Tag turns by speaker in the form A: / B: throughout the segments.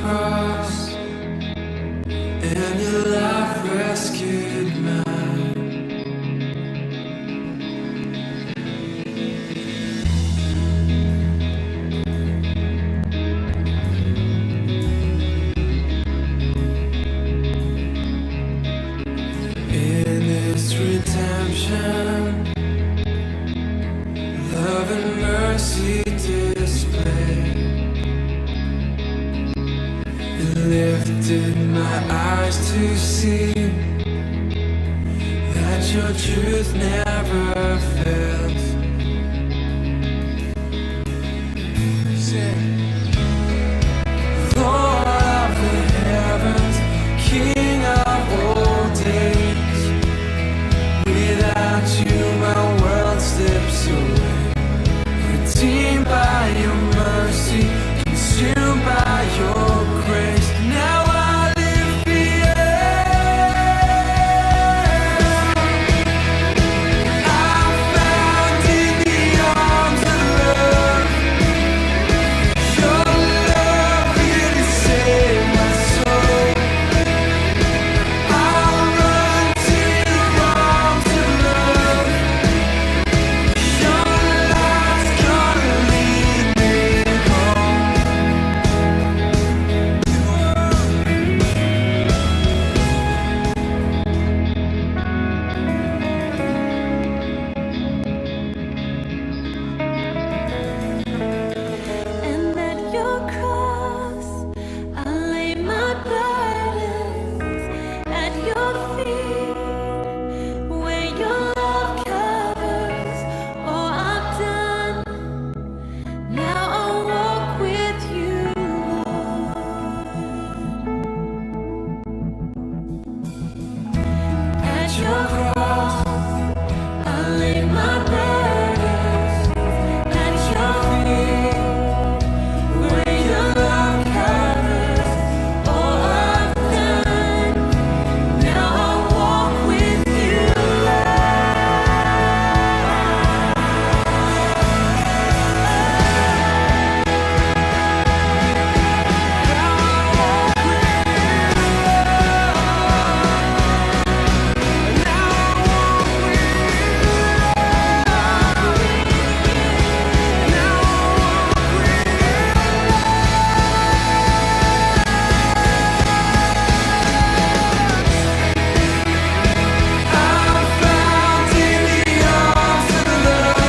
A: cross, and your life rescued mine. In this redemption, love and mercy display. It lifted my eyes to see that your truth never fails. Sing. Lord of the heavens, King of all days, without you my world slips away. Redeemed by your mercy, consumed by your grace. Now I live for you. I'm found in the arms of love. Your love really saved my soul. I'll run to your arms of love. Your light's gonna lead me home.
B: And at your cross, I lay my burdens at your feet, where your love covers all I've done. Now I walk with you, Lord. At your cross, I lay my burdens at your feet, where your love covers all I've done. Now I walk with you, I'm found in the arms of love.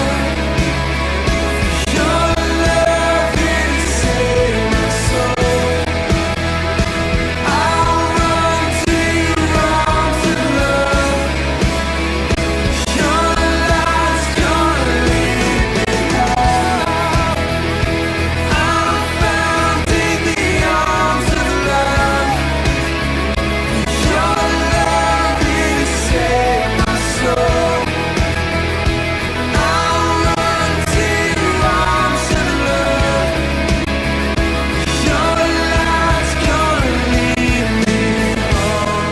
B: Your love really saved my soul. I'll run to your arms of love. Your light's gonna lead me home. I'm found in the arms of love. Your love really saved my soul. I'll run to your arms of love. Your light's gonna lead me home.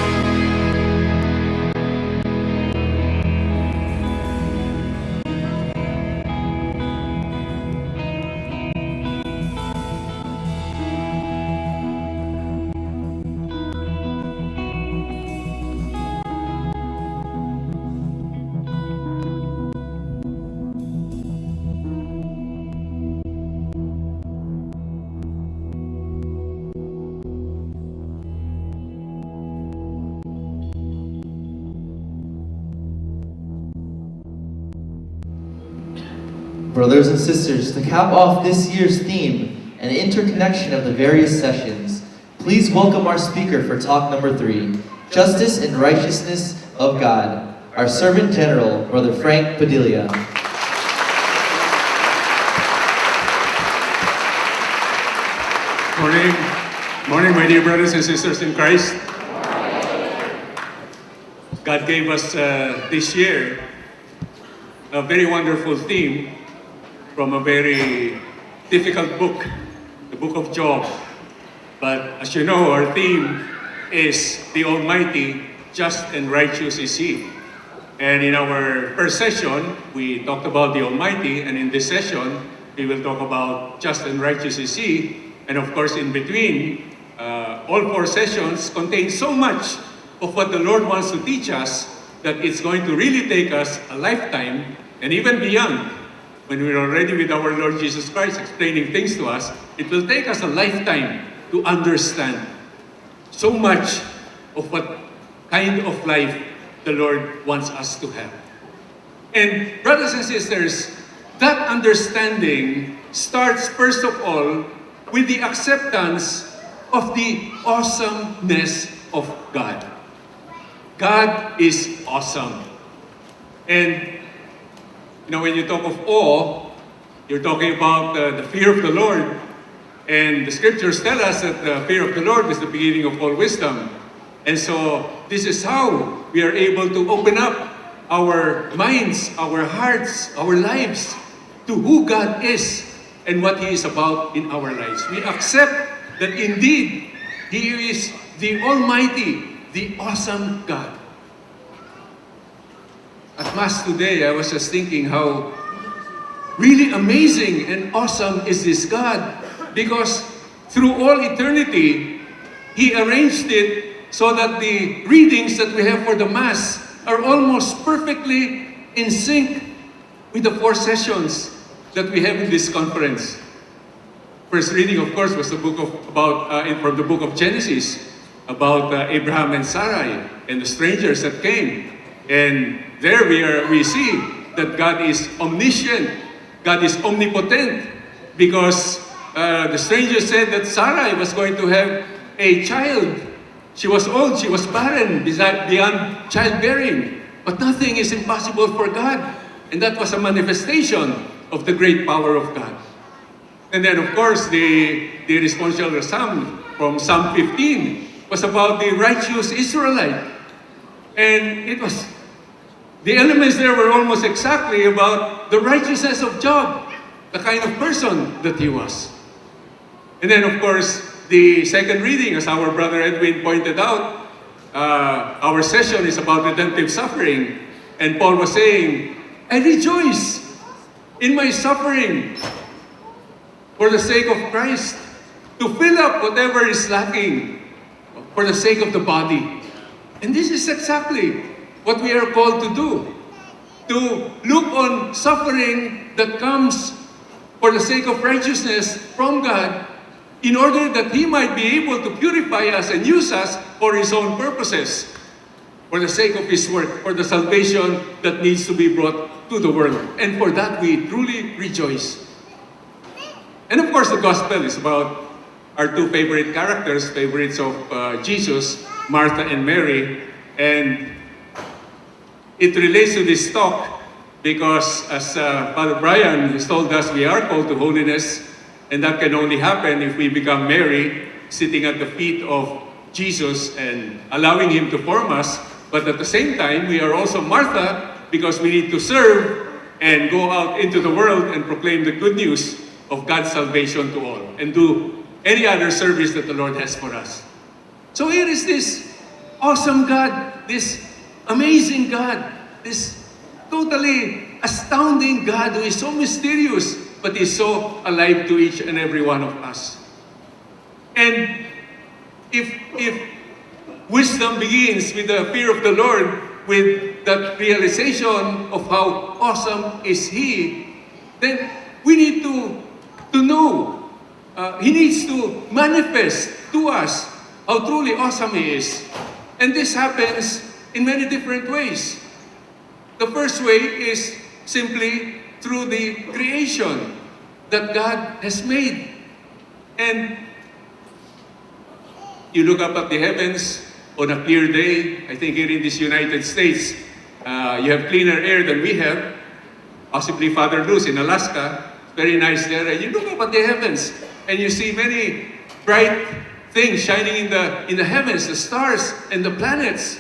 C: Brothers and sisters, to cap off this year's theme and interconnection of the various sessions, please welcome our speaker for talk number 3, Justice and Righteousness of God, our Servant General, Brother Frank Padilla.
D: Morning, my dear brothers and sisters in Christ. God gave us this year a very wonderful theme from a very difficult book, the book of Job. But as you know, our theme is the Almighty, just and righteous is He. And in our first session, we talked about the Almighty, and in this session, we will talk about just and righteous is He. And of course, in between, all 4 sessions contain so much of what the Lord wants to teach us that it's going to really take us a lifetime and even beyond. When we're already with our Lord Jesus Christ explaining things to us, it will take us a lifetime to understand so much of what kind of life the Lord wants us to have. And brothers and sisters, that understanding starts first of all with the acceptance of the awesomeness of God. God is awesome. And when you talk of awe, you're talking about the fear of the Lord. And the scriptures tell us that the fear of the Lord is the beginning of all wisdom. And so this is how we are able to open up our minds, our hearts, our lives to who God is and what He is about in our lives. We accept that indeed He is the Almighty, the awesome God. At Mass today, I was just thinking how really amazing and awesome is this God, because through all eternity, He arranged it so that the readings that we have for the Mass are almost perfectly in sync with the 4 sessions that we have in this conference. First reading, of course, was the book from the book of Genesis about Abraham and Sarai and the strangers that came. And there we see that God is omniscient, God is omnipotent, because the stranger said that Sarai was going to have a child. She was old, she was barren, beyond childbearing. But nothing is impossible for God. And that was a manifestation of the great power of God. And then, of course, the responsorial psalm from Psalm 15 was about the righteous Israelite. And the elements there were almost exactly about the righteousness of Job, the kind of person that he was. And then, of course, the second reading, as our brother Edwin pointed out, our session is about redemptive suffering. And Paul was saying, I rejoice in my suffering for the sake of Christ, to fill up whatever is lacking for the sake of the body. And this is exactly what we are called to do, to look on suffering that comes for the sake of righteousness from God, in order that He might be able to purify us and use us for His own purposes, for the sake of His work, for the salvation that needs to be brought to the world. And for that we truly rejoice. And of course, the gospel is about our 2 favorite characters, favorites of Jesus, Martha and Mary. And it relates to this talk because, as Father Brian has told us, we are called to holiness. And that can only happen if we become Mary, sitting at the feet of Jesus and allowing Him to form us. But at the same time, we are also Martha because we need to serve and go out into the world and proclaim the good news of God's salvation to all and do any other service that the Lord has for us. So here is this awesome God, this amazing God, this totally astounding God who is so mysterious, but is so alive to each and every one of us. And if wisdom begins with the fear of the Lord, with that realization of how awesome is He, then we need to know. He needs to manifest to us how truly awesome He is. And this happens in many different ways. The first way is simply through the creation that God has made. And you look up at the heavens on a clear day. I think here in this United States, you have cleaner air than we have. Possibly Father Luz in Alaska, very nice there. And you look up at the heavens and you see many bright things shining in the heavens, the stars and the planets.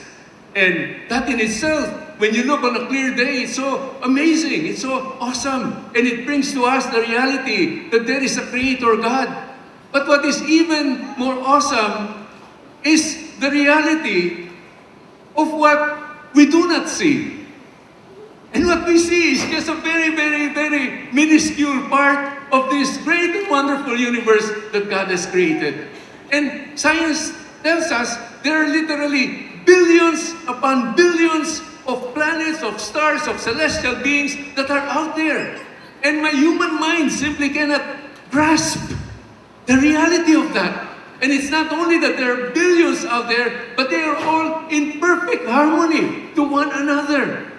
D: And that in itself, when you look on a clear day, it's so amazing, it's so awesome. And it brings to us the reality that there is a Creator God. But what is even more awesome is the reality of what we do not see. And what we see is just a very, very, very minuscule part of this great and wonderful universe that God has created. And science tells us there are literally billions upon billions of planets, of stars, of celestial beings that are out there. And my human mind simply cannot grasp the reality of that. And it's not only that there are billions out there, but they are all in perfect harmony to one another.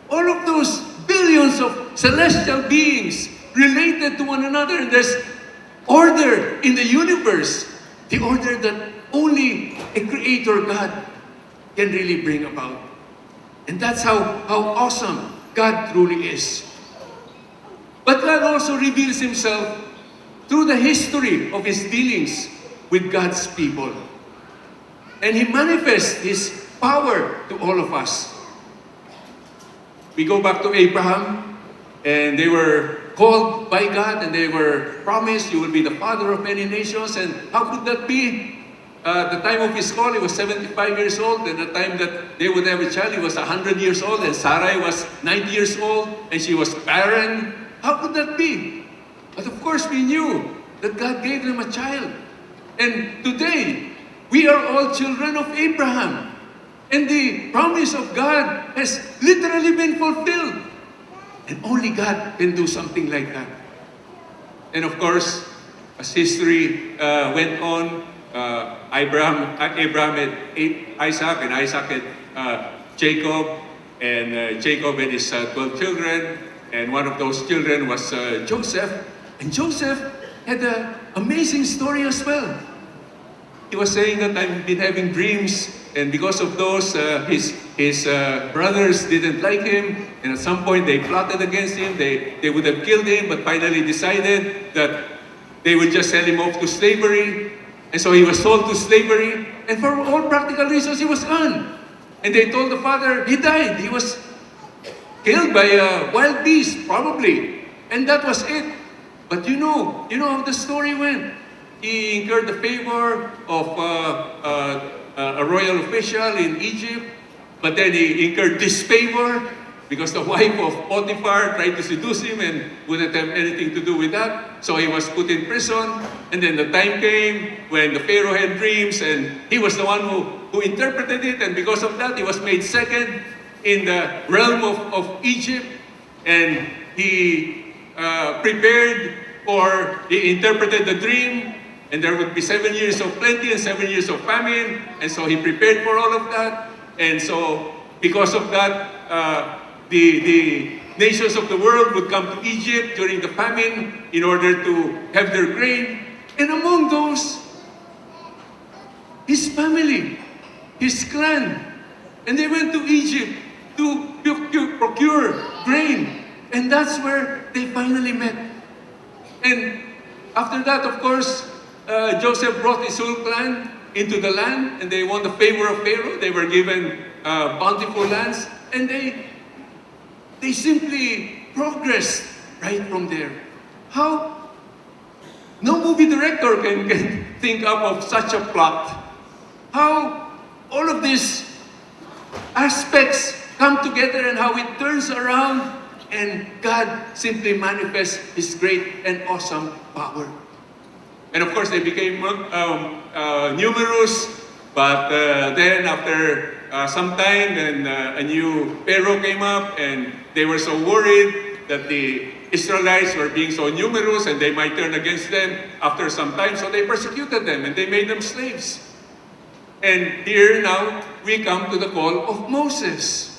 D: All of those billions of celestial beings related to one another, and there's order in the universe, the order that only a creator God can really bring about. And that's how awesome God truly is. But God also reveals Himself through the history of His dealings with God's people. And He manifests His power to all of us. We go back to Abraham, and they were called by God, and they were promised, you will be the father of many nations. And how could that be? The time of his call, he was 75 years old, and the time that they would have a child, he was 100 years old, and Sarai was 90 years old, and she was barren. How could that be? But of course, we knew that God gave them a child. And today, we are all children of Abraham. And the promise of God has literally been fulfilled. And only God can do something like that. And of course, as history went on, Abraham had Isaac, and Isaac had Jacob, and Jacob had his 12 children, and one of those children was Joseph. And Joseph had an amazing story as well. He was saying that I've been having dreams, and because of those, his brothers didn't like him, and at some point they plotted against him. They would have killed him, but finally decided that they would just sell him off to slavery. And so he was sold to slavery, and for all practical reasons, he was gone. And they told the father, he died. He was killed by a wild beast, probably. And that was it. But you know how the story went. He incurred the favor of a royal official in Egypt, but then he incurred disfavor because the wife of Potiphar tried to seduce him and wouldn't have anything to do with that. So he was put in prison, and then the time came when the Pharaoh had dreams, and he was the one who interpreted it, and because of that, he was made second in the realm of Egypt, and he prepared, or he interpreted the dream, and there would be 7 years of plenty and 7 years of famine, and so he prepared for all of that. And so because of that, the nations of the world would come to Egypt during the famine in order to have their grain. And among those, his family, his clan, and they went to Egypt to procure grain. And that's where they finally met. And after that, of course, Joseph brought his whole clan into the land, and they won the favor of Pharaoh. They were given bountiful lands, and they simply progressed right from there. How? No movie director can think up of such a plot. How all of these aspects come together and how it turns around, and God simply manifests His great and awesome power. And of course, they became numerous, but then after some time, then a new Pharaoh came up, and they were so worried that the Israelites were being so numerous and they might turn against them after some time, so they persecuted them and they made them slaves. And here now, we come to the call of Moses.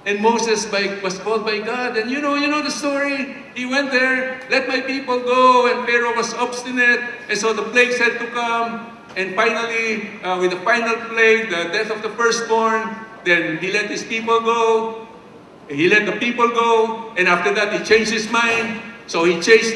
D: And Moses was called by God, and you know the story. He went there, let my people go, and Pharaoh was obstinate, and so the plagues had to come. And finally, with the final plague, the death of the firstborn, then he let his people go. He let the people go, and after that, he changed his mind. So he chased